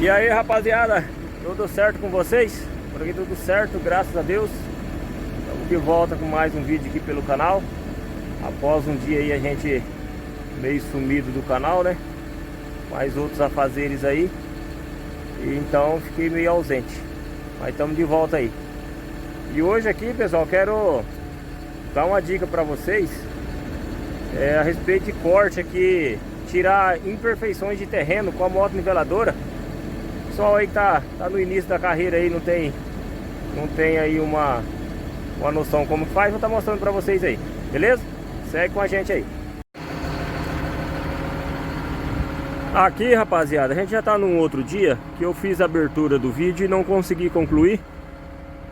E aí, rapaziada, tudo certo com vocês? Por aqui tudo certo, graças a Deus. Estamos de volta com mais um vídeo aqui pelo canal. Após um dia aí a gente meio sumido do canal, né? Mais outros afazeres aí. E então fiquei meio ausente. Mas estamos de volta aí. E hoje aqui, pessoal, quero dar uma dica para vocês a respeito de corte aqui, tirar imperfeições de terreno com a moto niveladora. O pessoal aí que tá no início da carreira aí, não tem aí uma noção como faz, vou estar mostrando para vocês aí, beleza? Segue com a gente aí. Aqui, rapaziada, a gente já tá num outro dia que eu fiz a abertura do vídeo e não consegui concluir,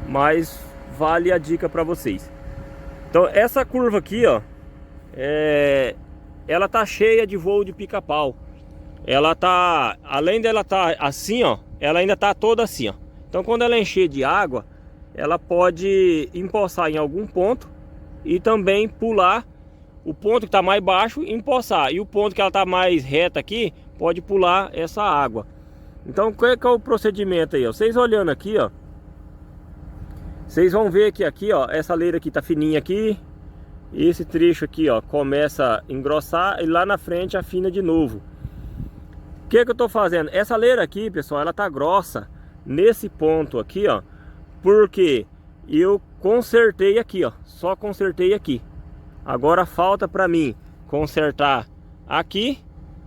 mas vale a dica para vocês. Então essa curva aqui, ó, ela tá cheia de voo de pica-pau. Ela tá, além dela tá assim, ó, ela ainda tá toda assim, ó. Então quando ela encher de água, ela pode empoçar em algum ponto e também pular o ponto que tá mais baixo e empoçar. E o ponto que ela tá mais reta aqui, pode pular essa água. Então qual é que é o procedimento aí, ó? Vocês olhando aqui, ó, vocês vão ver que aqui, ó, essa leira aqui tá fininha aqui. Esse trecho aqui, ó, começa a engrossar e lá na frente afina de novo. O que eu tô fazendo? Essa leira aqui, pessoal, ela tá grossa nesse ponto aqui, ó, porque eu consertei aqui, ó, só consertei aqui. Agora falta para mim consertar aqui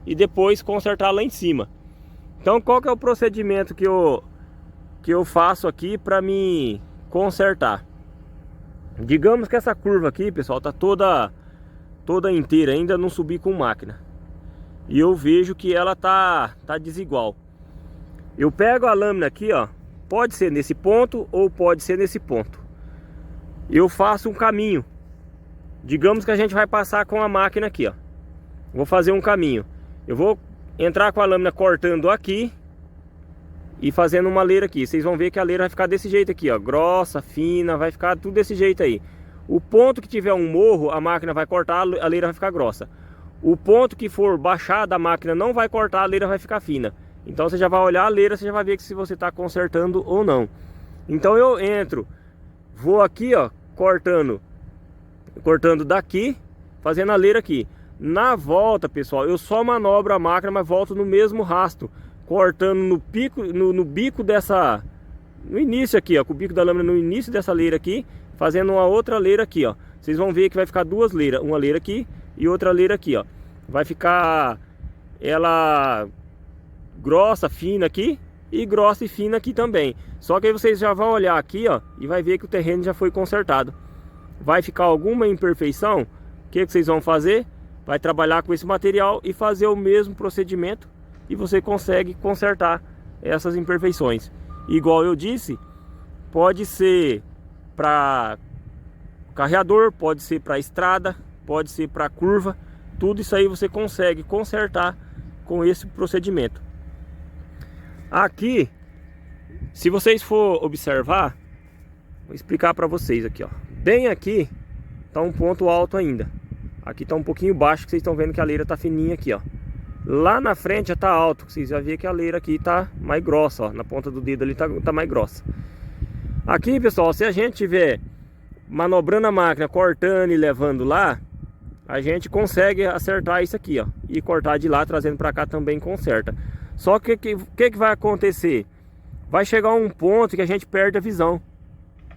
e depois consertar lá em cima. Então qual que é o procedimento que eu faço aqui para me consertar? Digamos que essa curva aqui, pessoal, tá toda inteira, ainda não subi com máquina. E eu vejo que ela tá desigual. Eu pego a lâmina aqui, ó, pode ser nesse ponto ou pode ser nesse ponto. Eu faço um caminho. Digamos que a gente vai passar com a máquina aqui, ó. Vou fazer um caminho. Eu vou entrar com a lâmina cortando aqui e fazendo uma leira aqui. Vocês vão ver que a leira vai ficar desse jeito aqui, ó, grossa, fina, vai ficar tudo desse jeito aí. O ponto que tiver um morro, a máquina vai cortar, a leira vai ficar grossa. O ponto que for baixar da máquina não vai cortar, a leira vai ficar fina. Então você já vai olhar a leira, você já vai ver que se você está consertando ou não. Então eu entro, vou aqui, ó, cortando daqui, fazendo a leira aqui. Na volta, pessoal, eu só manobro a máquina, mas volto no mesmo rastro, cortando no pico, no bico dessa, no início aqui, ó, com o bico da lâmina no início dessa leira aqui, fazendo uma outra leira aqui, ó. Vocês vão ver que vai ficar duas leiras, uma leira aqui e outra leira aqui, ó. Vai ficar ela grossa, fina aqui e grossa e fina aqui também. Só que aí vocês já vão olhar aqui, ó, e vai ver que o terreno já foi consertado. Vai ficar alguma imperfeição, o que vocês vão fazer? Vai trabalhar com esse material e fazer o mesmo procedimento e você consegue consertar essas imperfeições. Igual eu disse, pode ser para carreador, pode ser para estrada, pode ser para curva, tudo isso aí você consegue consertar com esse procedimento. Aqui, se vocês for observar, vou explicar para vocês aqui, ó. Bem aqui tá um ponto alto ainda. Aqui tá um pouquinho baixo, que vocês estão vendo que a leira tá fininha aqui, ó. Lá na frente já tá alto, vocês já viram que a leira aqui tá mais grossa, ó. Na ponta do dedo ali tá mais grossa. Aqui, pessoal, se a gente tiver manobrando a máquina, cortando e levando lá, a gente consegue acertar isso aqui, ó, e cortar de lá, trazendo para cá também conserta. Só que que vai acontecer? Vai chegar um ponto que a gente perde a visão.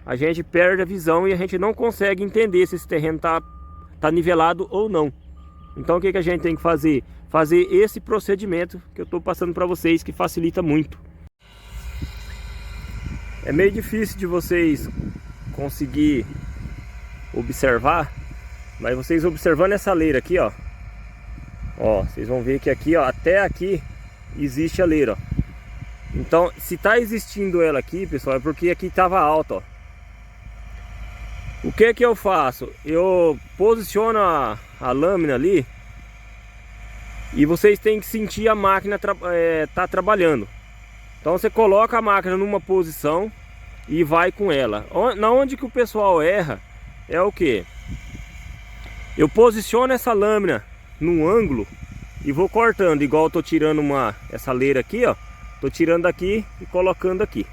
A gente perde a visão e a gente não consegue entender se esse terreno tá nivelado ou não. Então o que a gente tem que fazer? Fazer esse procedimento que eu tô passando para vocês, que facilita muito. É meio difícil de vocês conseguir observar, mas vocês observando essa leira aqui, ó, vocês vão ver que aqui, ó, até aqui existe a leira, ó. Então, se tá existindo ela aqui, pessoal, é porque aqui tava alto, ó. O que eu faço? Eu posiciono a lâmina ali e vocês têm que sentir a máquina tá trabalhando. Então você coloca a máquina numa posição e vai com ela. Na onde que o pessoal erra é o que? Eu posiciono essa lâmina num ângulo e vou cortando, igual eu tô tirando essa leira aqui, ó. Tô tirando daqui e colocando aqui.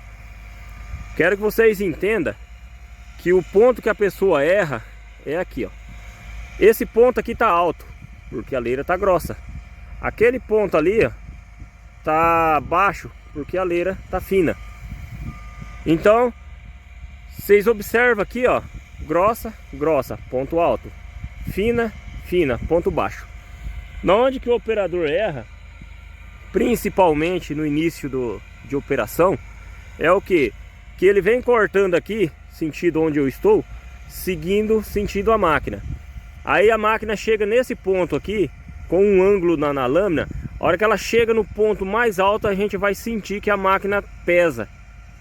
Quero que vocês entendam que o ponto que a pessoa erra é aqui, ó. Esse ponto aqui tá alto, porque a leira tá grossa. Aquele ponto ali, ó, tá baixo, porque a leira tá fina. Então, vocês observam aqui, ó, grossa, grossa, ponto alto, fina, fina, ponto baixo. Na onde que o operador erra, principalmente no início de operação, é o que ele vem cortando aqui, sentido onde eu estou, seguindo sentido a máquina. Aí a máquina chega nesse ponto aqui, com um ângulo na lâmina. A hora que ela chega no ponto mais alto, a gente vai sentir que a máquina pesa.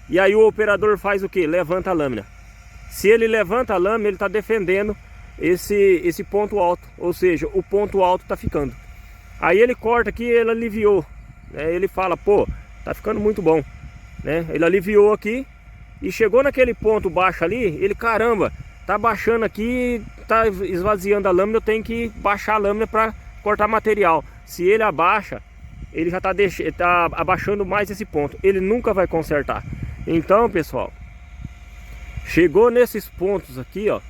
E aí o operador faz o que? Levanta a lâmina. Se ele levanta a lâmina, ele está defendendo esse ponto alto. Ou seja, o ponto alto está ficando. Aí ele corta aqui, ele aliviou, né? Ele fala, pô, tá ficando muito bom, né? Ele aliviou aqui e chegou naquele ponto baixo ali, ele, caramba, tá baixando aqui, tá esvaziando a lâmina, eu tenho que baixar a lâmina para cortar material. Se ele abaixa, ele já tá abaixando mais esse ponto, ele nunca vai consertar. Então, pessoal, chegou nesses pontos aqui, ó,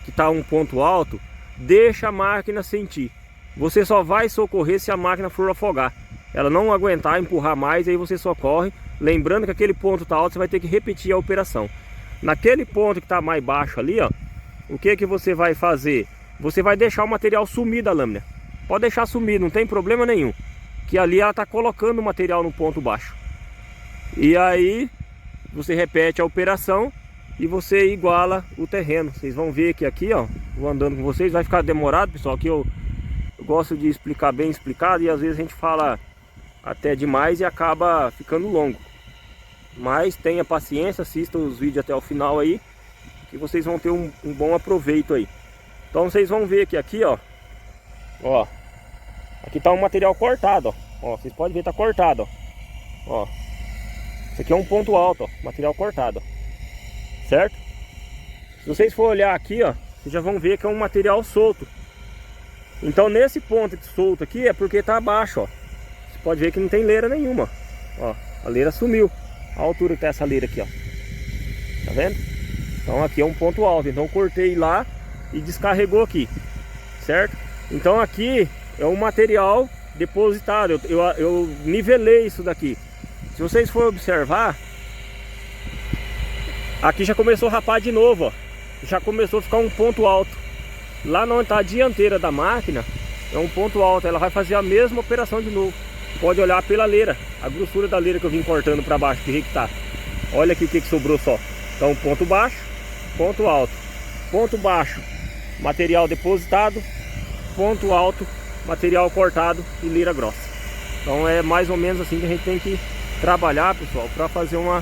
que tá um ponto alto, deixa a máquina sentir. Você só vai socorrer se a máquina for afogar. Ela não aguentar, empurrar mais, aí você socorre. Lembrando que aquele ponto tá alto, você vai ter que repetir a operação. Naquele ponto que tá mais baixo ali, ó, o que que você vai fazer? Você vai deixar o material sumir da lâmina. Pode deixar sumir, não tem problema nenhum. Que ali ela tá colocando o material no ponto baixo. E aí você repete a operação e você iguala o terreno. Vocês vão ver que aqui, ó, vou andando com vocês, vai ficar demorado, pessoal, que eu gosto de explicar bem explicado e às vezes a gente fala até demais e acaba ficando longo. Mas tenha paciência, assista os vídeos até o final aí, que vocês vão ter um bom aproveito aí. Então vocês vão ver que aqui, ó, aqui tá um material cortado, ó, vocês podem ver, tá cortado, ó. Isso aqui é um ponto alto, ó, material cortado, ó, certo? Se vocês for olhar aqui, ó, vocês já vão ver que é um material solto. Então nesse ponto solto aqui é porque tá abaixo, ó. Você pode ver que não tem leira nenhuma, ó. A leira sumiu. A altura que tá essa leira aqui, ó. Tá vendo? Então aqui é um ponto alto. Então eu cortei lá e descarregou aqui, certo? Então aqui é um material depositado. Eu nivelei isso daqui. Se vocês forem observar, aqui já começou a rapar de novo, ó. Já começou a ficar um ponto alto. Lá onde está a dianteira da máquina, é um ponto alto, ela vai fazer a mesma operação de novo. Pode olhar pela leira, a grossura da leira que eu vim cortando para baixo, que tá. Olha aqui o que sobrou só. Então ponto baixo, ponto alto. Ponto baixo, material depositado. Ponto alto, material cortado e leira grossa. Então é mais ou menos assim que a gente tem que trabalhar, pessoal, para fazer um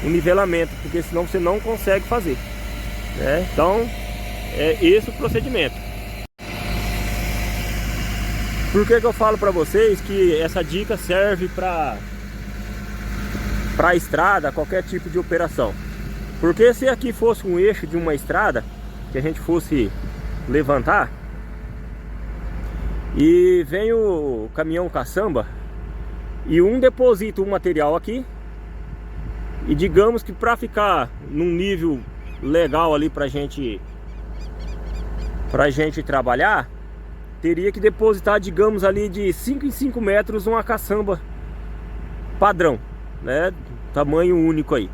nivelamento, porque senão você não consegue fazer, né? Então é esse o procedimento. Por que eu falo para vocês que essa dica serve para estrada, qualquer tipo de operação? Porque se aqui fosse um eixo de uma estrada que a gente fosse levantar e vem o caminhão caçamba e um deposita o material aqui, e digamos que para ficar num nível legal ali pra gente trabalhar, teria que depositar, digamos, ali de 5 em 5 metros uma caçamba padrão, né? Tamanho único aí.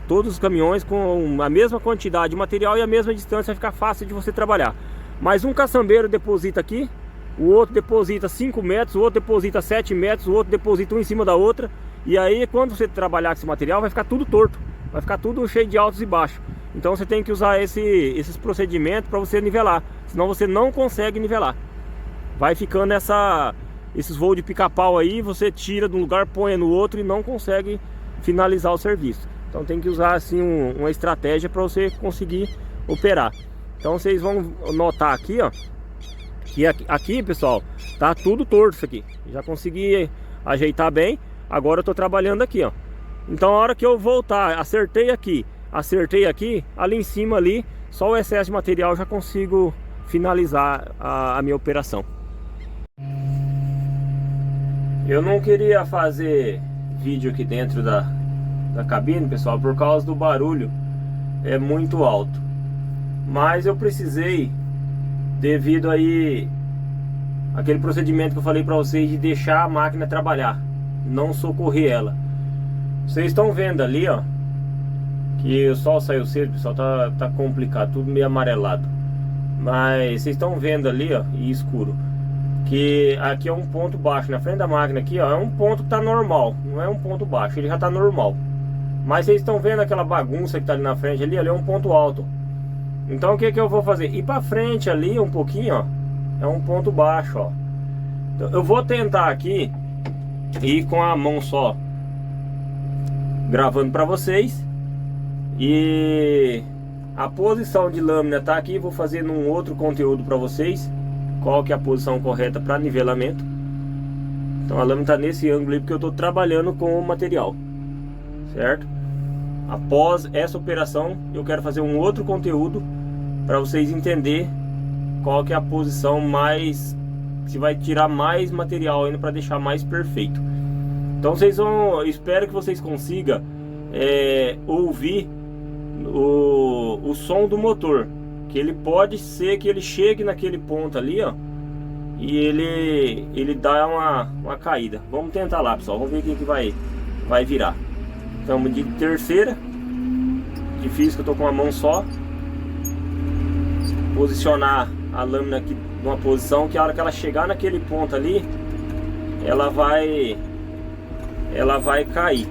Todos os caminhões com a mesma quantidade de material e a mesma distância, vai ficar fácil de você trabalhar. Mas um caçambeiro deposita aqui, o outro deposita 5 metros, o outro deposita 7 metros, o outro deposita um em cima da outra. E aí quando você trabalhar com esse material, vai ficar tudo torto, vai ficar tudo cheio de altos e baixos. Então você tem que usar esses procedimentos para você nivelar, senão você não consegue nivelar. Vai ficando esses voos de pica-pau aí, você tira de um lugar, põe no outro e não consegue finalizar o serviço. Então tem que usar assim uma estratégia para você conseguir operar. Então vocês vão notar aqui, ó, que aqui, pessoal, tá tudo torto isso aqui. Já consegui ajeitar bem. Agora eu tô trabalhando aqui, ó. Então a hora que eu voltar, acertei aqui, ali em cima ali, só o excesso de material já consigo finalizar a minha operação. Eu não queria fazer vídeo aqui dentro da cabine, pessoal, por causa do barulho, é muito alto. Mas eu precisei, devido aí aquele procedimento que eu falei para vocês, de deixar a máquina trabalhar, não socorrer ela. Vocês estão vendo ali, ó, que o sol saiu cedo, pessoal, tá complicado, tudo meio amarelado. Mas vocês estão vendo ali, ó, e escuro, que aqui é um ponto baixo na frente da máquina aqui, ó, é um ponto que tá normal, não é um ponto baixo, ele já tá normal. Mas vocês estão vendo aquela bagunça que tá ali na frente ali é um ponto alto. Então o que eu vou fazer? Ir pra frente ali um pouquinho, ó, é um ponto baixo, ó. Então, eu vou tentar aqui ir com a mão só gravando pra vocês. E a posição de lâmina tá aqui, vou fazer num outro conteúdo para vocês qual que é a posição correta para nivelamento. Então a lâmina tá nesse ângulo aí porque eu tô trabalhando com o material, certo? Após essa operação eu quero fazer um outro conteúdo para vocês entenderem qual que é a posição mais, se vai tirar mais material ainda para deixar mais perfeito. Então vocês vão, espero que vocês consigam ouvir o som do motor, que ele pode ser que ele chegue naquele ponto ali, ó, e ele dá uma caída. Vamos tentar lá, pessoal, vamos ver o que vai virar. Estamos de terceira, difícil que eu tô com a mão só. Posicionar a lâmina aqui numa posição que a hora que ela chegar naquele ponto ali, ela vai cair.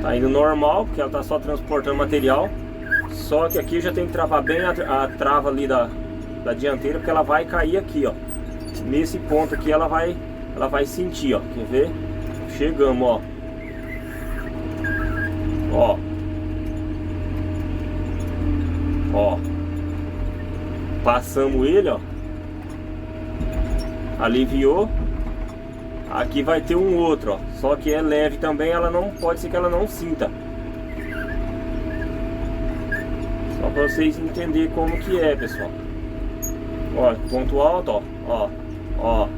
Tá indo normal, porque ela tá só transportando material. Só que aqui já tem que travar bem a trava ali da dianteira, porque ela vai cair aqui, ó. Nesse ponto aqui ela vai sentir, ó. Quer ver? Chegamos, ó. Ó. Ó. Passamos ele, ó. Aliviou. Aqui vai ter um outro, ó. Só que é leve também, ela não pode ser que ela não sinta. Só para vocês entenderem como que é, pessoal. Ó, ponto alto, ó. Ó, ó.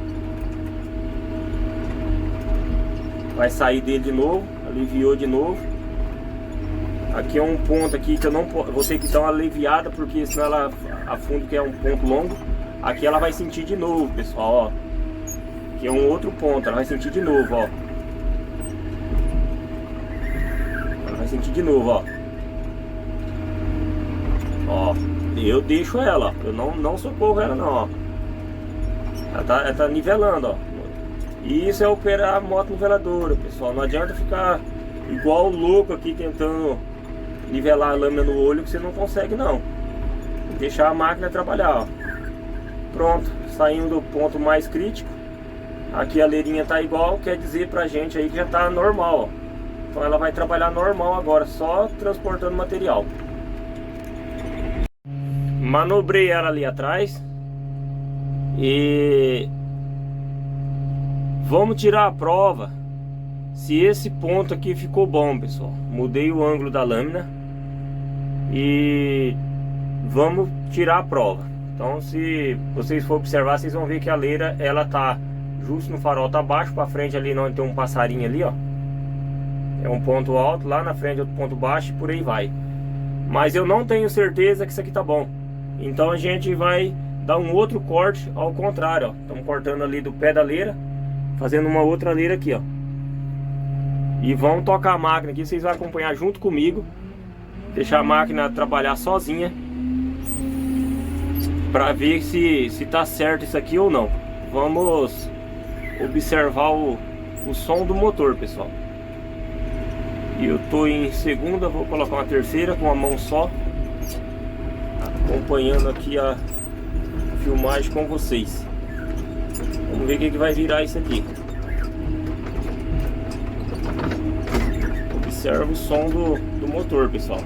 Vai sair dele de novo, aliviou de novo. Aqui é um ponto aqui que eu não vou ter que dar uma aliviada, porque senão ela afunda, que é um ponto longo. Aqui ela vai sentir de novo, pessoal, ó. Aqui é um outro ponto, ela vai sentir de novo, ó. Ela vai sentir de novo, ó. Ó, eu deixo ela, ó. Eu não socorro ela não, ó. Ela tá nivelando, ó. E isso é operar a moto niveladora, pessoal. Não adianta ficar igual louco aqui tentando nivelar a lâmina no olho, que você não consegue não. Deixar a máquina trabalhar, ó. Pronto, saindo do ponto mais crítico. Aqui a leirinha tá igual, quer dizer pra gente aí que já tá normal, ó. Então ela vai trabalhar normal agora, só transportando material. Manobrei ela ali atrás. E vamos tirar a prova se esse ponto aqui ficou bom, pessoal. Mudei o ângulo da lâmina e vamos tirar a prova. Então se vocês for observar, vocês vão ver que a leira, ela tá justo no farol, tá baixo, para frente ali não tem um passarinho ali, ó. É um ponto alto, lá na frente outro ponto baixo e por aí vai. Mas eu não tenho certeza que isso aqui tá bom. Então a gente vai dar um outro corte ao contrário, ó. Estamos cortando ali do pé da leira, fazendo uma outra leira aqui, ó. E vamos tocar a máquina aqui, vocês vão acompanhar junto comigo. Deixar a máquina trabalhar sozinha, para ver se tá certo isso aqui ou não. Vamos observar o som do motor, pessoal. E eu tô em segunda, vou colocar uma terceira com a mão só, acompanhando aqui a filmagem com vocês. Vamos ver o que vai virar isso aqui. Observa o som do motor, pessoal.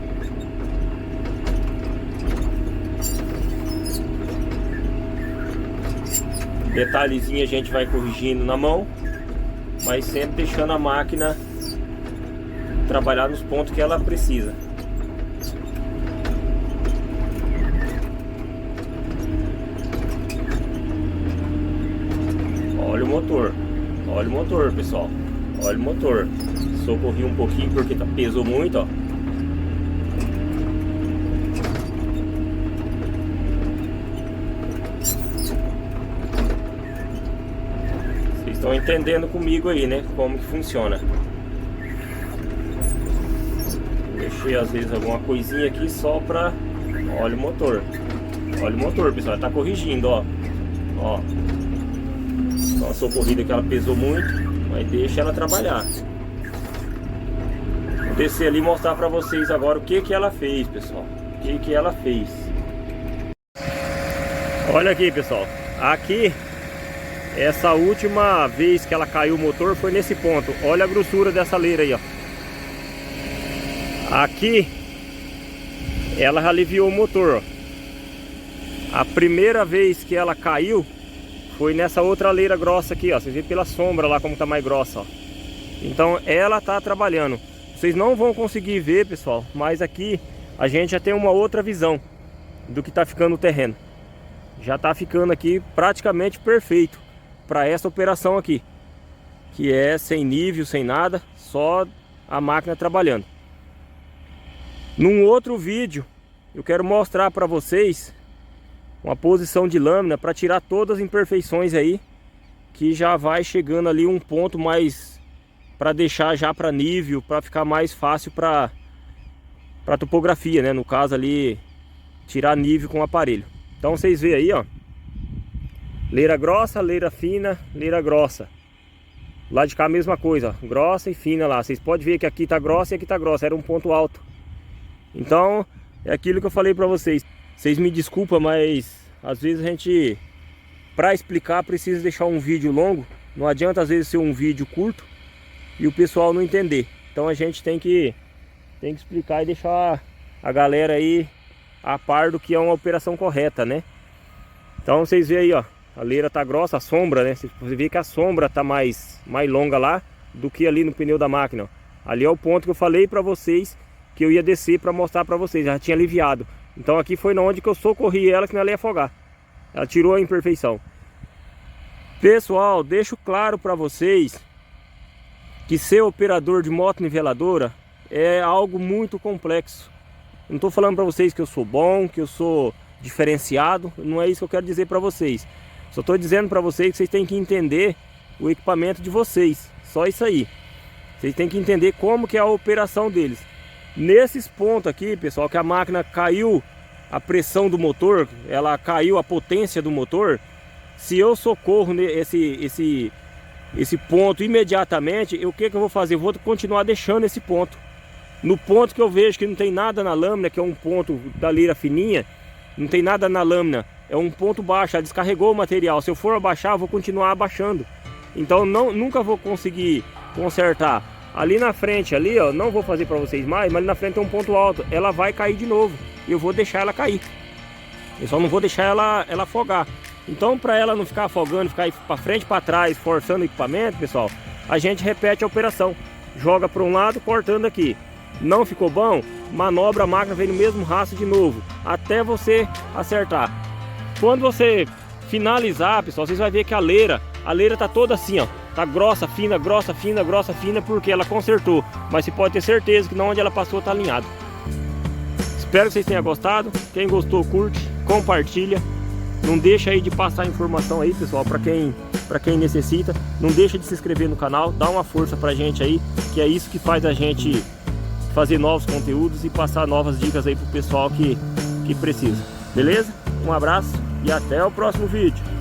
Detalhezinho a gente vai corrigindo na mão, mas sempre deixando a máquina trabalhar nos pontos que ela precisa. Olha o motor, pessoal. Olha o motor. Socorri um pouquinho porque pesou muito, ó. Vocês estão entendendo comigo aí, né? Como que funciona. Deixei às vezes alguma coisinha aqui só pra... Olha o motor. Olha o motor, pessoal. Tá corrigindo, ó. Ó. Então a socorrida que ela pesou muito, mas deixa ela trabalhar. Vou descer ali e mostrar pra vocês agora o que que ela fez, pessoal. O que que ela fez. Olha aqui, pessoal. Aqui, essa última vez que ela caiu o motor foi nesse ponto. Olha a grossura dessa leira aí, ó. Aqui, ela aliviou o motor, ó. A primeira vez que ela caiu foi nessa outra leira grossa aqui, ó. Vocês vê pela sombra lá como tá mais grossa, ó. Então ela tá trabalhando. Vocês não vão conseguir ver, pessoal, mas aqui a gente já tem uma outra visão do que tá ficando o terreno. Já tá ficando aqui praticamente perfeito para essa operação aqui, que é sem nível, sem nada, só a máquina trabalhando. Num outro vídeo eu quero mostrar para vocês uma posição de lâmina para tirar todas as imperfeições aí, que já vai chegando ali um ponto mais para deixar já para nível, para ficar mais fácil para topografia, né? No caso ali, tirar nível com o aparelho. Então vocês veem aí, ó, leira grossa, leira fina, leira grossa. Lá de cá a mesma coisa, ó, grossa e fina lá. Vocês podem ver que aqui tá grossa e aqui tá grossa, era um ponto alto. Então é aquilo que eu falei para vocês. Vocês me desculpam, mas às vezes a gente, para explicar, precisa deixar um vídeo longo. Não adianta às vezes ser um vídeo curto e o pessoal não entender. Então a gente tem que explicar e deixar a galera aí a par do que é uma operação correta, né? Então vocês veem aí, ó, a leira tá grossa, a sombra, né? Você vê que a sombra tá mais longa lá do que ali no pneu da máquina, ó. Ali é o ponto que eu falei para vocês que eu ia descer para mostrar para vocês, já tinha aliviado. Então aqui foi onde que eu socorri ela, que ela ia afogar. Ela tirou a imperfeição. Pessoal, deixo claro para vocês que ser operador de moto niveladora é algo muito complexo. Não estou falando para vocês que eu sou bom, que eu sou diferenciado. Não é isso que eu quero dizer para vocês. Só estou dizendo para vocês que vocês têm que entender o equipamento de vocês. Só isso aí. Vocês têm que entender como que é a operação deles. Nesses pontos aqui, pessoal, que a máquina caiu a pressão do motor, ela caiu a potência do motor. Se eu socorro esse ponto imediatamente, o que eu vou fazer? Eu vou continuar deixando esse ponto. No ponto que eu vejo que não tem nada na lâmina, que é um ponto da leira fininha, não tem nada na lâmina, é um ponto baixo, ela descarregou o material. Se eu for abaixar, eu vou continuar abaixando. Então nunca vou conseguir consertar. Ali na frente, ali, ó, não vou fazer para vocês mais, mas ali na frente tem um ponto alto. Ela vai cair de novo. E eu vou deixar ela cair. Eu só não vou deixar ela afogar. Então, para ela não ficar afogando, ficar para frente e para trás, forçando o equipamento, pessoal, a gente repete a operação. Joga para um lado, cortando aqui. Não ficou bom? Manobra a máquina, vem no mesmo rastro de novo, até você acertar. Quando você finalizar, pessoal, vocês vão ver que a leira tá toda assim, ó. Tá grossa, fina, grossa, fina, grossa, fina, porque ela consertou. Mas você pode ter certeza que onde ela passou tá alinhado. Espero que vocês tenham gostado. Quem gostou, curte, compartilha. Não deixa aí de passar informação aí, pessoal, para quem necessita. Não deixa de se inscrever no canal, dá uma força pra gente aí, que é isso que faz a gente fazer novos conteúdos e passar novas dicas aí pro pessoal que precisa. Beleza? Um abraço e até o próximo vídeo.